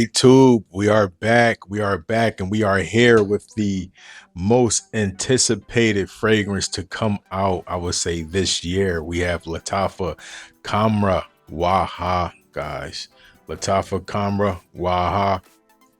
YouTube, we are back. We are back, and we are here with the most anticipated fragrance to come out, I would say, this year. We have Lattafa Khamrah Waha, guys. Lattafa Khamrah Waha.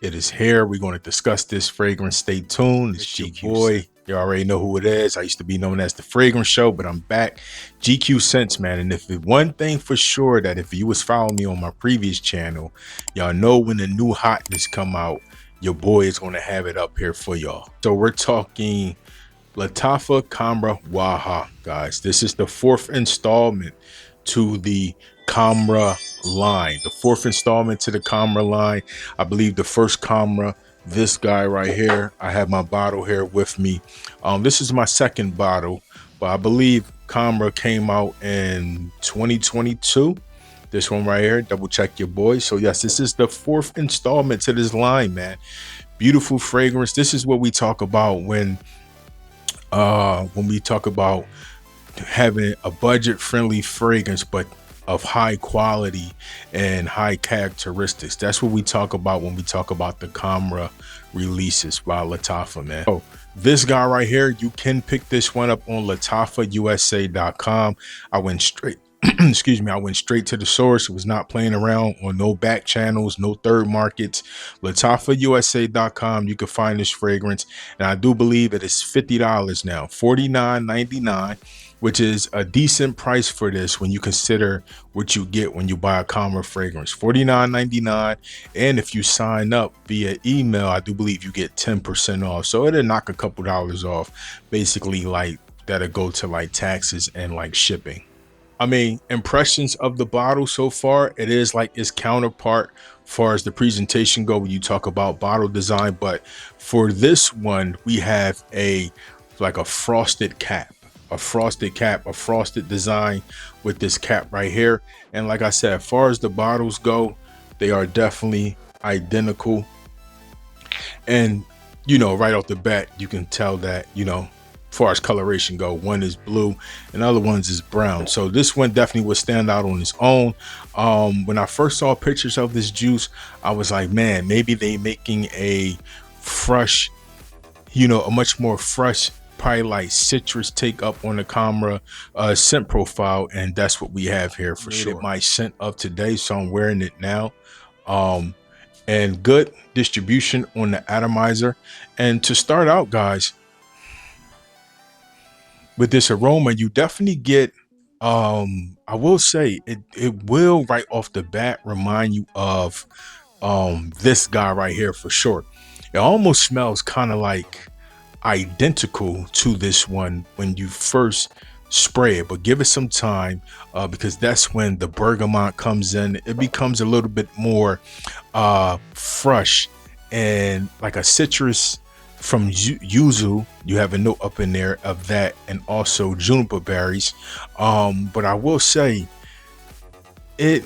It is here. We're going to discuss this fragrance. Stay tuned. It's your boy. You already know who it is. I used to be known as the Fragrance Show, but I'm back. GQ Sense, man. And if one thing for sure, that if you was following me on my previous channel, y'all know when the new hotness come out, your boy is going to have it up here for y'all. So we're talking Lattafa Khamrah Waha, guys. This is the fourth installment to the Khamrah line, the fourth installment to the Khamrah line. I believe the first Khamrah, this guy right here, I have my bottle here with me. This is my second bottle, but I believe Khamrah came out in 2022. This one right here, double check your boy. So yes, this is the fourth installment to this line, man. Beautiful fragrance. This is what we talk about when we talk about having a budget-friendly fragrance, but of high quality and high characteristics. That's what we talk about when we talk about the Khamrah releases by Lattafa, man. So this guy right here, you can pick this one up on lattafausa.com. I went straight excuse me, I went straight to the source. It was not playing around on no back channels, no third markets. lattafausa.com. You can find this fragrance, and I do believe it is $50 now, $49.99, which is a decent price for this when you consider what you get when you buy a Khamrah fragrance. $49.99, and if you sign up via email, I do believe you get 10% off. So it'll knock a couple dollars off, basically, like that'll go to like taxes and like shipping. I mean, impressions of the bottle so far, it is like its counterpart as far as the presentation go when you talk about bottle design. But for this one, we have like a frosted cap, a frosted design with this cap right here. And like I said, as far as the bottles go, they are definitely identical. And, right off the bat, you can tell that, as far as coloration go, one is blue and other ones is brown. So this one definitely would stand out on its own. When I first saw pictures of this juice, I was like, man, maybe they making a fresh, a much more fresh, probably like citrus take up on the Khamrah scent profile, and that's what we have here for sure. My scent of today, so I'm wearing it now. And good distribution on the atomizer. And to start out, guys, with this aroma, you definitely get, I will say it will right off the bat remind you of this guy right here for sure. It almost smells kind of like identical to this one when you first spray it, but give it some time, because that's when the bergamot comes in. It becomes a little bit more fresh and like a citrus from yuzu. You have a note up in there of that, and also juniper berries. But I will say it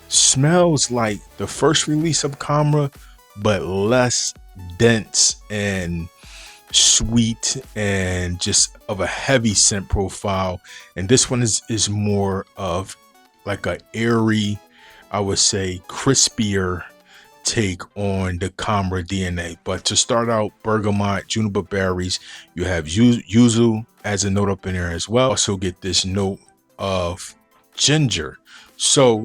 smells like the first release of Khamrah, but less dense and sweet and just of a heavy scent profile. And this one is more of like a airy, I would say crispier take on the Khamrah DNA. But to start out, bergamot, juniper berries, you have yuzu as a note up in there as well. Also get this note of ginger. So,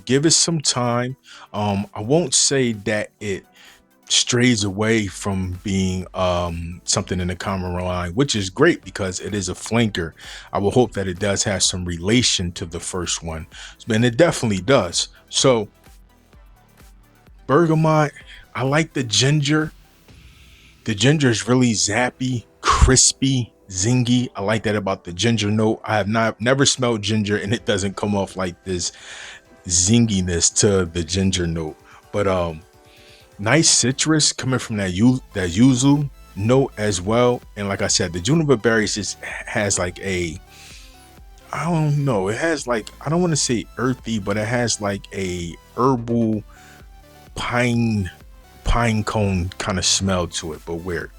give it some time. I won't say that it strays away from being something in the Khamrah line, which is great because it is a flanker. I will hope that it does have some relation to the first one, and it definitely does. So bergamot, I like the ginger. The ginger is really zappy, crispy, zingy. I like that about the ginger note. I have never smelled ginger and it doesn't come off like this zinginess to the ginger note. But nice citrus coming from that yuzu note as well. And like I said, the juniper berries just has like I don't know, it has like, I don't want to say earthy, but it has like a herbal pine cone kind of smell to it, but weird.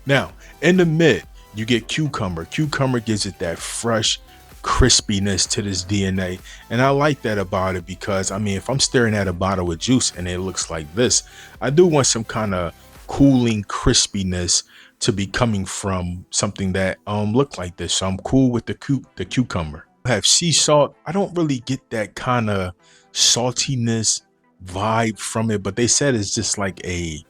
Now in the mid, you get cucumber. Cucumber gives it that fresh crispiness to this DNA. And I like that about it because, I mean, if I'm staring at a bottle of juice and it looks like this, I do want some kind of cooling crispiness to be coming from something that look like this. So I'm cool with the cucumber. I have sea salt. I don't really get that kind of saltiness vibe from it, but they said it's just like a,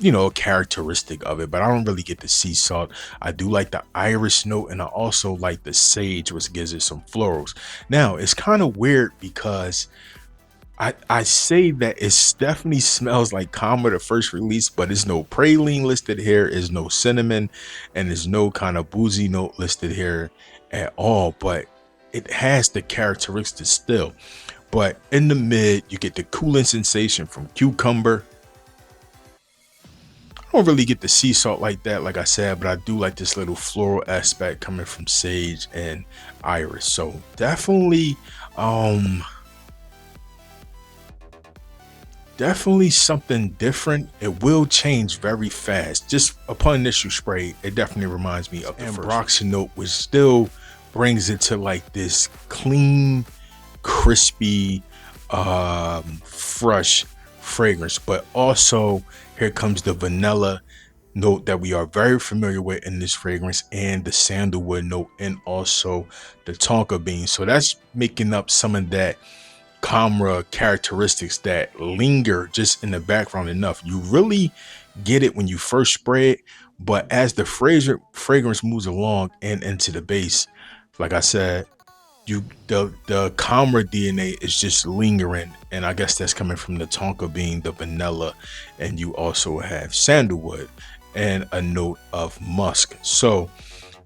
a characteristic of it, but I don't really get the sea salt. I do like the iris note, and I also like the sage, which gives it some florals. Now it's kind of weird because I say that it definitely smells like Khamrah, the first release, but there's no praline listed here, is no cinnamon, and there's no kind of boozy note listed here at all, but it has the characteristics still. But in the mid, you get the cooling sensation from cucumber. I don't really get the sea salt like that, like I said, but I do like this little floral aspect coming from sage and iris. So definitely something different. It will change very fast. Just upon initial spray, it definitely reminds me of the ambroxan note, which still brings it to like this clean, crispy, fresh fragrance. But also here comes the vanilla note that we are very familiar with in this fragrance, and the sandalwood note, and also the tonka bean. So that's making up some of that Khamrah characteristics that linger just in the background enough. You really get it when you first spray it, but as the fragrance moves along and into the base, like I said, the Khamrah DNA is just lingering, and I guess that's coming from the tonka bean, the vanilla, and you also have sandalwood and a note of musk. So,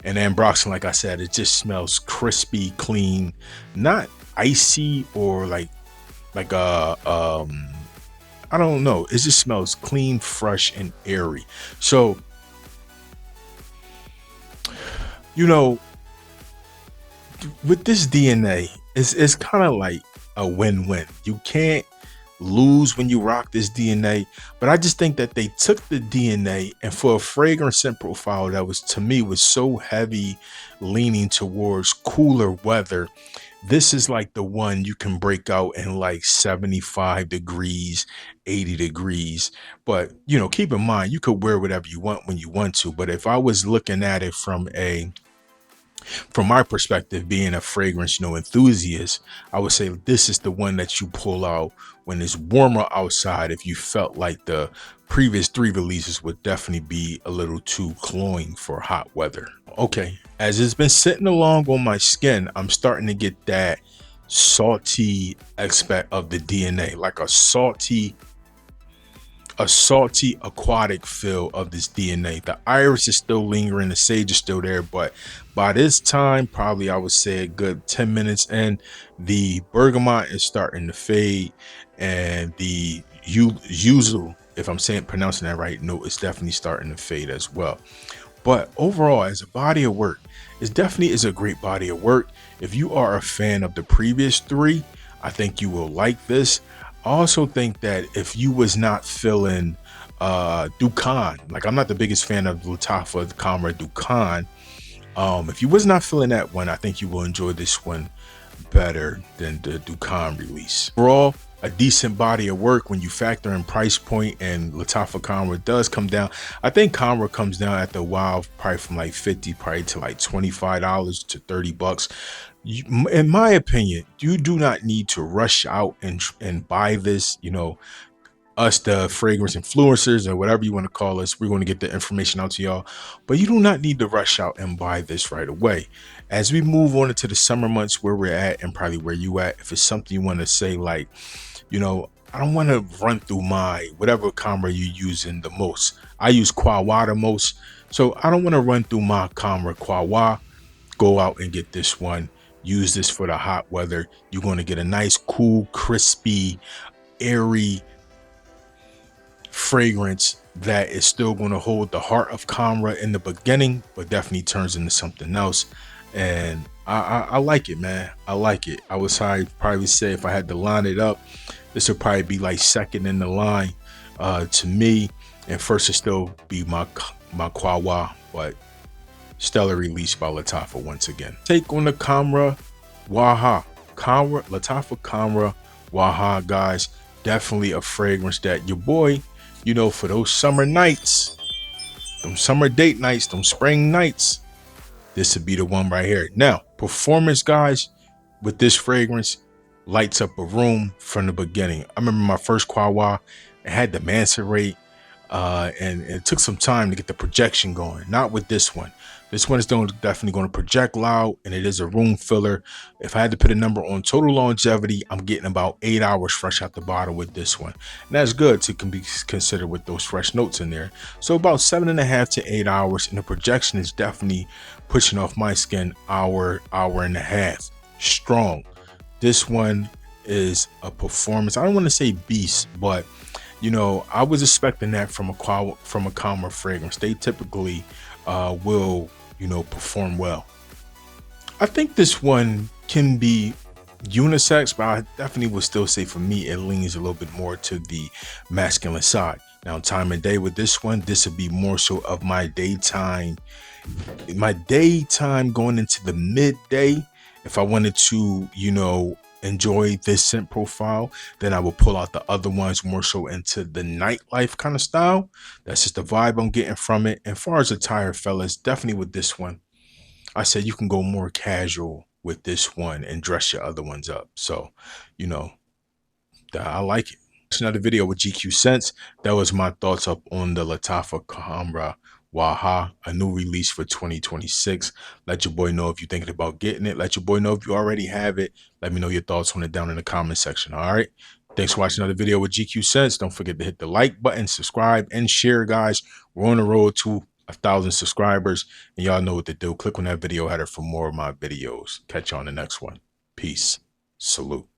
and ambroxan, like I said, it just smells crispy, clean, not icy or like I don't know. It just smells clean, fresh, and airy. So, you know, with this DNA, it's kind of like a win-win. You can't lose when you rock this DNA, but I just think that they took the DNA, and for a fragrance scent profile that was, to me, was so heavy, leaning towards cooler weather, this is like the one you can break out in like 75 degrees, 80 degrees. But, keep in mind, you could wear whatever you want when you want to. But if I was looking at it from my perspective, being a fragrance, enthusiast, I would say this is the one that you pull out when it's warmer outside, if you felt like the previous 3 releases would definitely be a little too cloying for hot weather. Okay, as it's been sitting along on my skin, I'm starting to get that salty aspect of the DNA, like a salty aquatic feel of this DNA. The iris is still lingering, the sage is still there, but by this time, probably I would say a good 10 minutes in, the bergamot is starting to fade, and the yuzu, if I'm pronouncing that right, note is definitely starting to fade as well. But overall, as a body of work, it definitely is a great body of work. If you are a fan of the previous 3, I think you will like this. I also think that if you was not feeling Dukan, like I'm not the biggest fan of Lattafa Khamrah Dukan, if you was not feeling that one, I think you will enjoy this one better than the Dukan release. Overall, a decent body of work when you factor in price point, and Lattafa Khamrah does come down. I think Khamrah comes down at the wild probably from like 50 probably to like $25 to $30. In my opinion, you do not need to rush out and buy this. Us, the fragrance influencers, or whatever you want to call us, we're going to get the information out to y'all, but you do not need to rush out and buy this right away. As we move on into the summer months, where we're at and probably where you at, if it's something you want to say, like, I don't want to run through my whatever Khamrah you using the most. I use Waha the most, so I don't want to run through my Khamrah Waha. Go out and get this one. Use this for the hot weather. You're going to get a nice, cool, crispy, airy fragrance that is still going to hold the heart of Khamrah in the beginning, but definitely turns into something else. And I like it, man. I like it. I would probably say, if I had to line it up, this would probably be like second in the line to me, and first would still be my Waha. But Stellar release by Lattafa once again. Take on the Khamrah Waha. Lattafa Khamrah Waha, guys. Definitely a fragrance that your boy, for those summer nights, them summer date nights, them spring nights, this would be the one right here. Now, performance, guys, with this fragrance lights up a room from the beginning. I remember my first Kwawa, it had the macerate, and it took some time to get the projection going. Not with this one. This one is definitely going to project loud, and it is a room filler. If I had to put a number on total longevity, I'm getting about 8 hours fresh out the bottle with this one. And that's good to can be considered with those fresh notes in there. So about 7.5 to 8 hours, and the projection is definitely pushing off my skin hour and a half. Strong. This one is a performance. I don't want to say beast, but I was expecting that from a Khamrah fragrance. They typically will, perform well. I think this one can be unisex, but I definitely would still say for me, it leans a little bit more to the masculine side. Now, time of day with this one, this would be more so of my daytime going into the midday. If I wanted to, enjoy this scent profile, then I will pull out the other ones more so into the nightlife kind of style. That's just the vibe I'm getting from it. And as far as attire, fellas, definitely with this one, I said you can go more casual with this one and dress your other ones up. So, you know, I like it. It's another video with GQ Sense. That was my thoughts up on the Lattafa Khamrah Waha, a new release for 2026. Let your boy know if you're thinking about getting it. Let your boy know if you already have it. Let me know your thoughts on it down in the comment section. All right. Thanks for watching another video with GQ Sense. Don't forget to hit the like button, subscribe, and share, guys. We're on the road to 1,000 subscribers, and y'all know what to do. Click on that video header for more of my videos. Catch you on the next one. Peace. Salute.